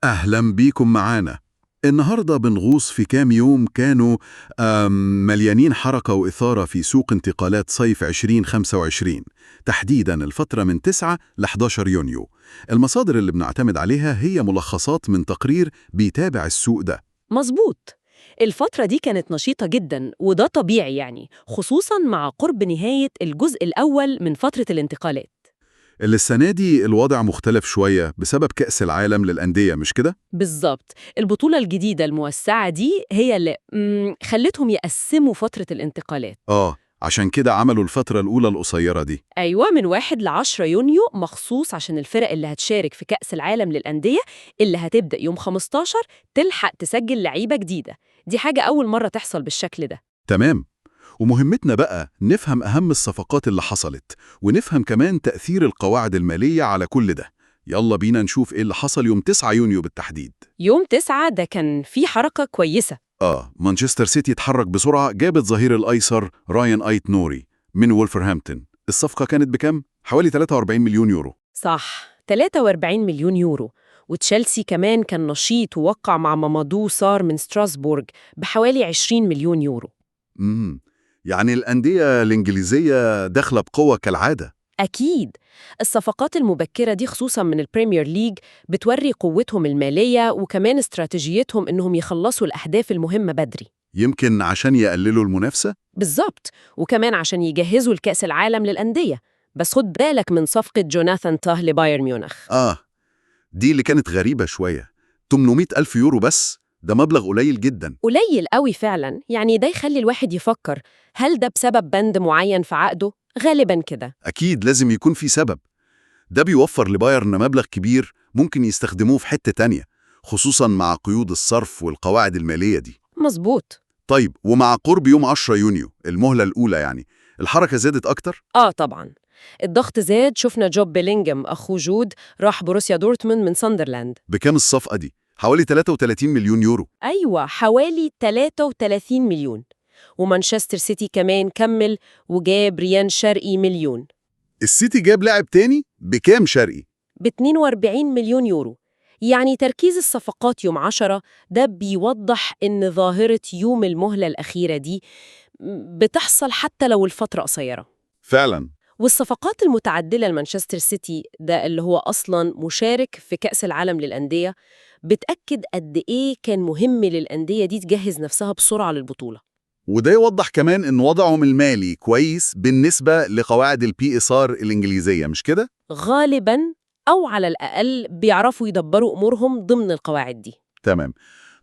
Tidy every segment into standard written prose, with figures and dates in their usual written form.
أهلا بيكم معانا. النهاردة بنغوص في كام يوم كانوا مليانين حركة وإثارة في سوق انتقالات صيف 2025، تحديداً الفترة من 9 ل 11 يونيو. المصادر اللي بنعتمد عليها هي ملخصات من تقرير بيتابع السوق ده. مظبوط. الفترة دي كانت نشيطة جدا وده طبيعي يعني، خصوصا مع قرب نهاية الجزء الأول من فترة الانتقالات. اللي السنة دي الوضع مختلف شوية بسبب كأس العالم للأندية، مش كده؟ بالظبط، البطولة الجديدة الموسعة دي هي اللي خلتهم يقسموا فترة الانتقالات. عشان كده عملوا الفترة الأولى القصيرة دي. أيوة، من 1 ل 10 يونيو مخصوص عشان الفرق اللي هتشارك في كأس العالم للأندية اللي هتبدأ يوم 15 تلحق تسجل لعيبة جديدة. دي حاجة أول مرة تحصل بالشكل ده. تمام. ومهمتنا بقى نفهم أهم الصفقات اللي حصلت، ونفهم كمان تأثير القواعد المالية على كل ده. يلا بينا نشوف إيه اللي حصل يوم 9 يونيو بالتحديد. يوم 9 ده كان فيه حركة كويسة. مانشستر سيتي اتحرك بسرعة، جابت ظهير الأيسر رايان آيت نوري من وولفرهامبتون. الصفقة كانت بكام؟ حوالي 43 مليون يورو. صح، 43 مليون يورو. وتشيلسي كمان كان نشيط ووقع مع مامادو سار من ستراسبورغ بحوالي 20 مليون يورو. امم يعني الأندية الإنجليزية داخلة بقوة كالعادة. أكيد. الصفقات المبكرة دي خصوصا من البريمير ليج بتوري قوتهم المالية وكمان استراتيجيتهم إنهم يخلصوا الأهداف المهمة بدري. يمكن عشان يقللوا المنافسة؟ بالظبط، وكمان عشان يجهزوا لكأس العالم للأندية. بس خد بالك من صفقة جوناثان تاه لبايرن ميونخ. دي اللي كانت غريبة شوية. 800 ألف يورو بس، ده مبلغ قليل جدا. قليل قوي فعلا، يعني ده يخلي الواحد يفكر، هل ده بسبب بند معين في عقده؟ غالبا كده. أكيد لازم يكون في سبب. ده بيوفر لبايرن مبلغ كبير ممكن يستخدموه في حتة تانية، خصوصا مع قيود الصرف والقواعد المالية دي. مظبوط. طيب، ومع قرب يوم 10 يونيو المهلة الأولى يعني، الحركة زادت أكتر؟ طبعا، الضغط زاد. شفنا جوب بيلينجهام أخو جود راح بروسيا دورتموند من ساندرلاند. بكام الصفقة دي؟ حوالي 33 مليون يورو. أيوة، حوالي 33 مليون. ومانشستر سيتي كمان كمل وجاب ريان شرقي مليون. السيتي جاب لاعب تاني بكام شرقي؟ ب 42 مليون يورو. يعني تركيز الصفقات يوم 10 ده بيوضح إن ظاهرة يوم المهلة الأخيرة دي بتحصل حتى لو الفترة قصيرة. فعلا. والصفقات المتعدلة لمانشستر سيتي ده اللي هو أصلاً مشارك في كأس العالم للأندية بتأكد قد إيه كان مهم للأندية دي تجهز نفسها بسرعة للبطولة. وده يوضح كمان إن وضعهم المالي كويس بالنسبة لقواعد البي اس ار الإنجليزية، مش كده؟ غالباً، أو على الأقل بيعرفوا يدبروا أمورهم ضمن القواعد دي. تمام.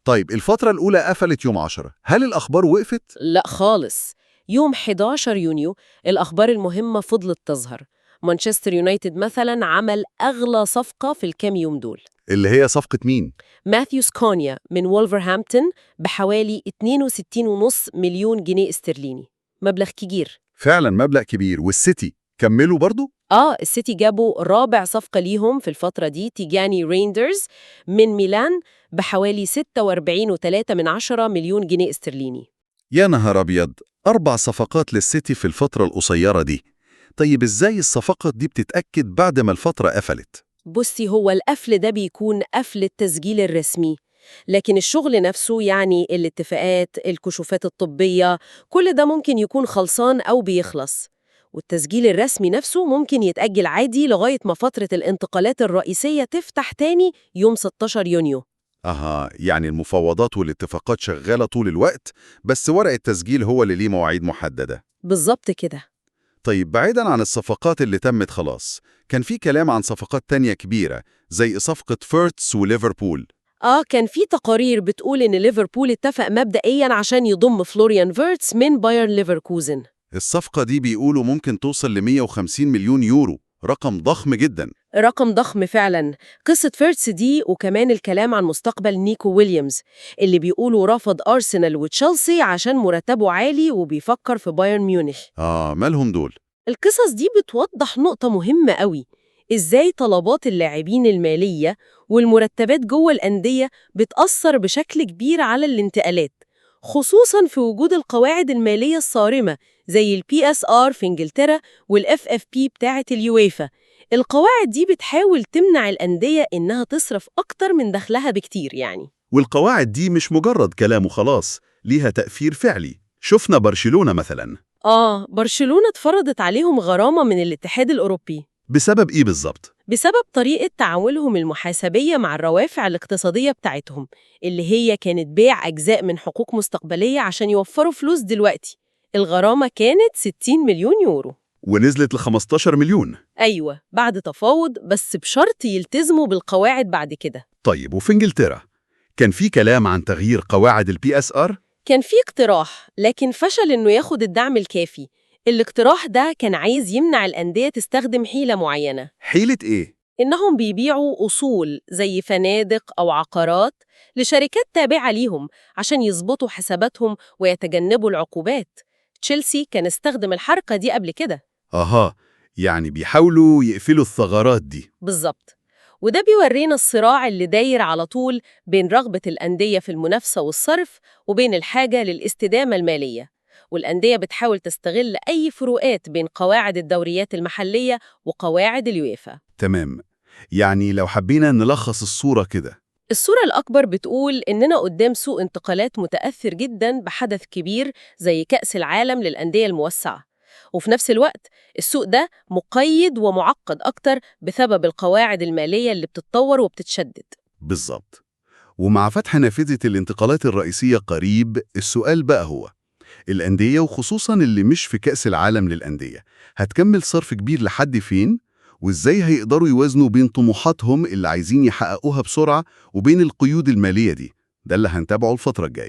طيب، الفترة الأولى قفلت يوم 10، هل الأخبار وقفت؟ لا خالص. يوم 11 يونيو الأخبار المهمة فضلت تظهر. مانشستر يونايتد مثلاً عمل أغلى صفقة في الكام يوم دول. اللي هي صفقة مين؟ ماثيوس كونيا من وولفرهامبتون بحوالي 62.5 مليون جنيه استرليني. مبلغ كبير. فعلا مبلغ كبير. والسيتي كملوا برضو؟ السيتي جابوا رابع صفقة ليهم في الفترة دي، تيجاني ريندرز من ميلان بحوالي 46.3 مليون جنيه استرليني. يا نهار أبيض، 4 صفقات للسيتي في الفترة القصيرة دي. طيب إزاي الصفقات دي بتتأكد بعد ما الفترة قفلت؟ بصي، هو القفل ده بيكون قفل التسجيل الرسمي، لكن الشغل نفسه يعني الاتفاقات، الكشوفات الطبية، كل ده ممكن يكون خلصان أو بيخلص. والتسجيل الرسمي نفسه ممكن يتأجل عادي لغاية ما فترة الانتقالات الرئيسية تفتح تاني يوم 16 يونيو. يعني المفاوضات والاتفاقات شغالة طول الوقت، بس ورق التسجيل هو اللي ليه مواعيد محددة. بالظبط كده. طيب، بعيداً عن الصفقات اللي تمت خلاص، كان في كلام عن صفقات تانية كبيرة زي صفقة فيرتس وليفربول. كان في تقارير بتقول إن ليفربول اتفق مبدئياً عشان يضم فلوريان فيرتس من بايرن ليفركوزن. الصفقة دي بيقولوا ممكن توصل ل 150 مليون يورو، رقم ضخم جدا. رقم ضخم فعلا. قصة فيرتس دي وكمان الكلام عن مستقبل نيكو ويليامز اللي بيقولوا رفض أرسنال وتشيلسي عشان مرتبه عالي وبيفكر في بايرن ميونخ. مالهم دول؟ القصص دي بتوضح نقطة مهمة قوي، إزاي طلبات اللاعبين المالية والمرتبات جوه الأندية بتأثر بشكل كبير على الانتقالات، خصوصاً في وجود القواعد المالية الصارمة زي البي اس ار في إنجلترا والFFP بتاعة اليويفا القواعد دي بتحاول تمنع الأندية إنها تصرف أكتر من دخلها بكتير يعني. والقواعد دي مش مجرد كلام وخلاص، ليها تأثير فعلي. شفنا برشلونة مثلا. برشلونة اتفرضت عليهم غرامة من الاتحاد الأوروبي بسبب إيه بالظبط؟ بسبب طريقة تعاملهم المحاسبية مع الروافع الاقتصادية بتاعتهم، اللي هي كانت بيع أجزاء من حقوق مستقبلية عشان يوفروا فلوس دلوقتي. الغرامة كانت 60 مليون يورو. ونزلت ل 15 مليون. أيوة، بعد تفاوض، بس بشرط يلتزموا بالقواعد بعد كده. طيب وفي إنجلترا؟ كان في كلام عن تغيير قواعد PSR؟ كان في اقتراح، لكن فشل إنه ياخد الدعم الكافي. الاقتراح ده كان عايز يمنع الأندية تستخدم حيلة معينة. حيلة إيه؟ إنهم بيبيعوا أصول زي فنادق أو عقارات لشركات تابعة ليهم عشان يظبطوا حساباتهم ويتجنبوا العقوبات. تشيلسي كان استخدم الحركة دي قبل كده. يعني بيحاولوا يقفلوا الثغرات دي. بالظبط. وده بيورينا الصراع اللي داير على طول بين رغبة الأندية في المنافسة والصرف وبين الحاجة للاستدامة المالية. والأندية بتحاول تستغل أي فروقات بين قواعد الدوريات المحلية وقواعد اليويفا. تمام. يعني لو حبينا نلخص الصورة كده. الصورة الأكبر بتقول إننا قدام سوق انتقالات متأثر جداً بحدث كبير زي كأس العالم للأندية الموسعة، وفي نفس الوقت السوق ده مقيد ومعقد أكتر بسبب القواعد المالية اللي بتتطور وبتتشدد. بالظبط. ومع فتح نافذة الانتقالات الرئيسية قريب، السؤال بقى هو: الأندية وخصوصاً اللي مش في كأس العالم للأندية هتكمل صرف كبير لحد فين؟ وإزاي هيقدروا يوازنوا بين طموحاتهم اللي عايزين يحققوها بسرعة وبين القيود المالية دي؟ ده اللي هنتابعه الفترة الجاية.